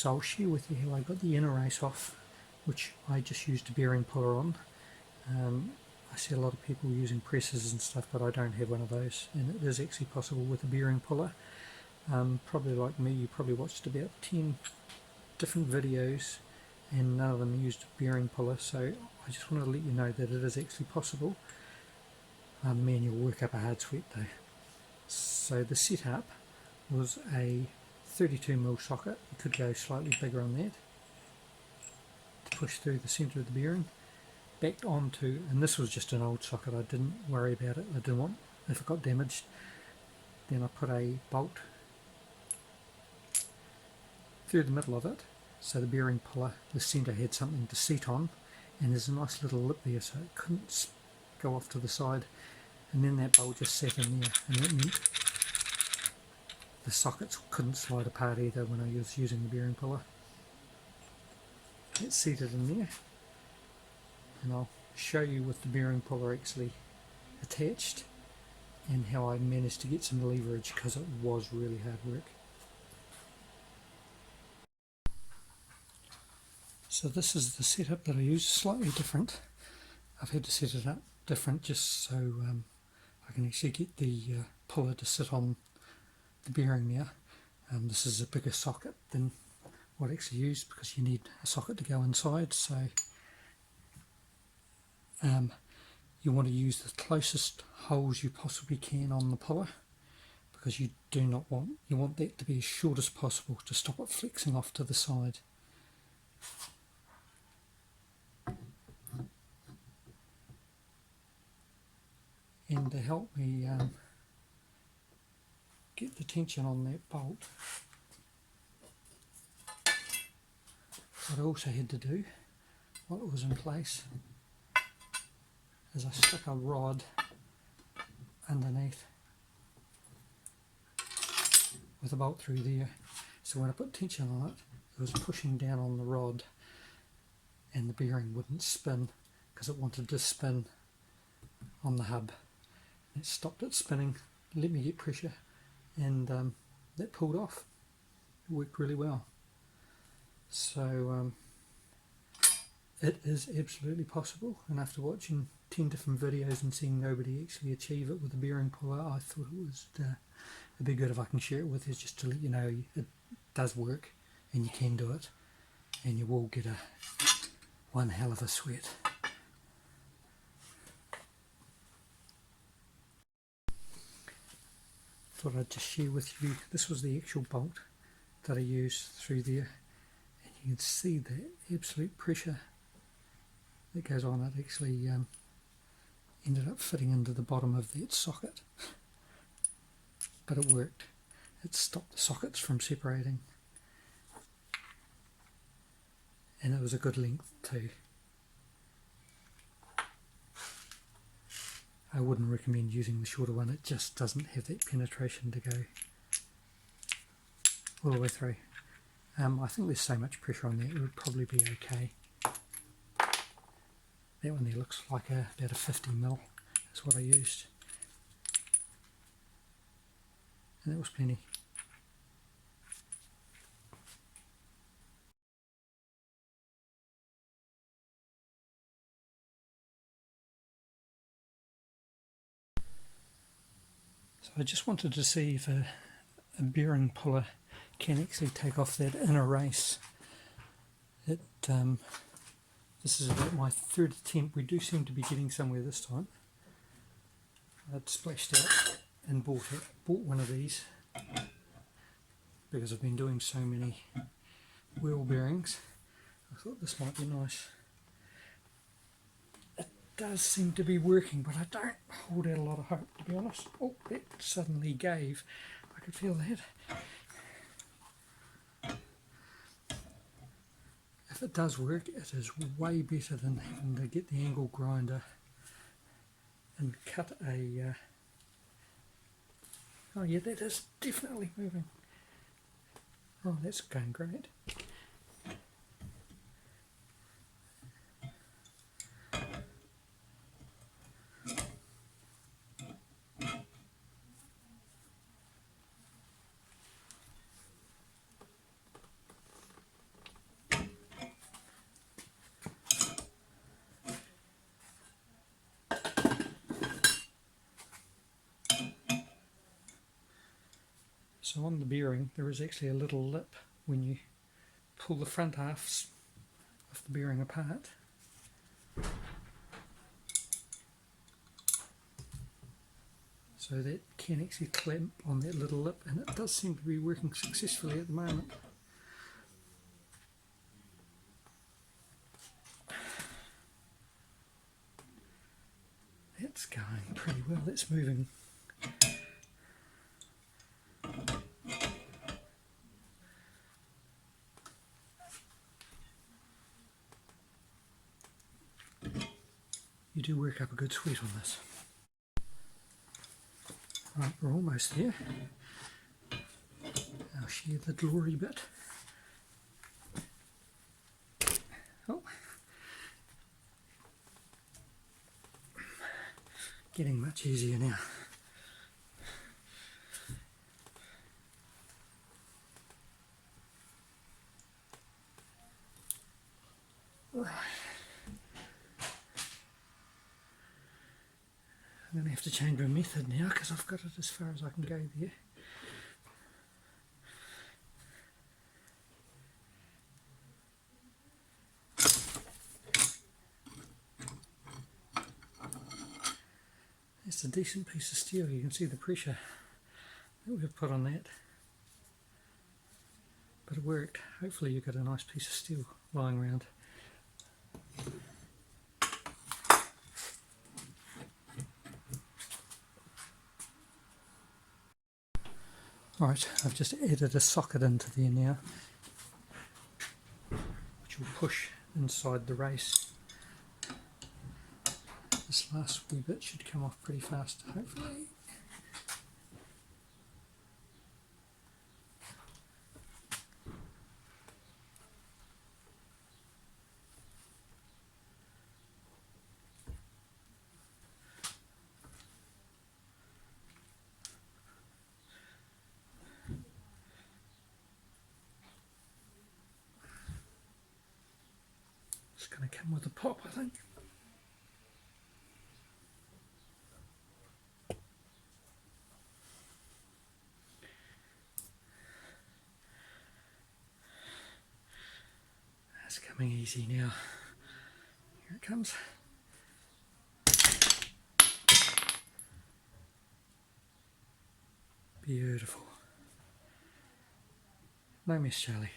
So I'll share with you how I got the inner race off, which I just used a bearing puller on. I see a lot of people using presses and stuff, but I don't have one of those, and it is actually possible with a bearing puller. Probably like me, you probably watched about 10 different videos and none of them used a bearing puller, so I just wanted to let you know that it is actually possible. Man, you'll work up a hard sweat though. So the setup was a 32mm socket. You could go slightly bigger on that to push through the centre of the bearing. Backed onto, and this was just an old socket, I didn't worry about it, I didn't want, if it got damaged, then I put a bolt through the middle of it, so the bearing puller, the centre had something to seat on, and there's a nice little lip there so it couldn't go off to the side, and then that bolt just sat in there, and that meant the sockets couldn't slide apart either when I was using the bearing puller. It's seated in there, and I'll show you with the bearing puller actually attached and how I managed to get some leverage, because it was really hard work. So this is the setup that I use, slightly different. I've had to set it up different just so I can actually get the puller to sit on the bearing now. This is a bigger socket than what I actually used because you need a socket to go inside, so you want to use the closest holes you possibly can on the puller, because you do not want, you want that to be as short as possible to stop it flexing off to the side. And to help me get the tension on that bolt, what I also had to do while it was in place is I stuck a rod underneath with a bolt through there, so when I put tension on it, it was pushing down on the rod and the bearing wouldn't spin because it wanted to spin on the hub. It stopped it spinning, let me get pressure, and that pulled off. It worked really well. So it is absolutely possible, and after watching 10 different videos and seeing nobody actually achieve it with a bearing puller, I thought it was it'd be good if I can share it with you, just to let you know it does work and you can do it, and you will get one hell of a sweat. Thought I'd just share with you, this was the actual bolt that I used through there, and you can see the absolute pressure that goes on. It actually ended up fitting into the bottom of that socket, but it worked. It stopped the sockets from separating, and it was a good length too. I wouldn't recommend using the shorter one, it just doesn't have that penetration to go all the way through. I think there's so much pressure on there, it would probably be okay. That one there looks like about a 50mm is what I used, and that was plenty. So I just wanted to see if a bearing puller can actually take off that inner race. This is about my third attempt. We do seem to be getting somewhere this time. I'd splashed out and bought one of these because I've been doing so many wheel bearings. I thought this might be nice. Does seem to be working, but I don't hold out a lot of hope, to be honest. Oh, that suddenly gave. I could feel that. If it does work, it is way better than having to get the angle grinder and cut a... oh yeah, that is definitely moving. Oh, that's going great. So on the bearing there is actually a little lip when you pull the front halves of the bearing apart. So that can actually clamp on that little lip, and it does seem to be working successfully at the moment. That's going pretty well, that's moving. You do work up a good sweat on this. Right, we're almost there. I'll share the glory bit. Oh, getting much easier now. I'm going to have to change my method now because I've got it as far as I can go there. It's a decent piece of steel, you can see the pressure that we've put on that. But it worked. Hopefully you've got a nice piece of steel lying around. Right, I've just added a socket into there now, which will push inside the race. This last wee bit should come off pretty fast, hopefully. It's going to come with a pop, I think. It's coming easy now. Here it comes. Beautiful. No mess, Charlie.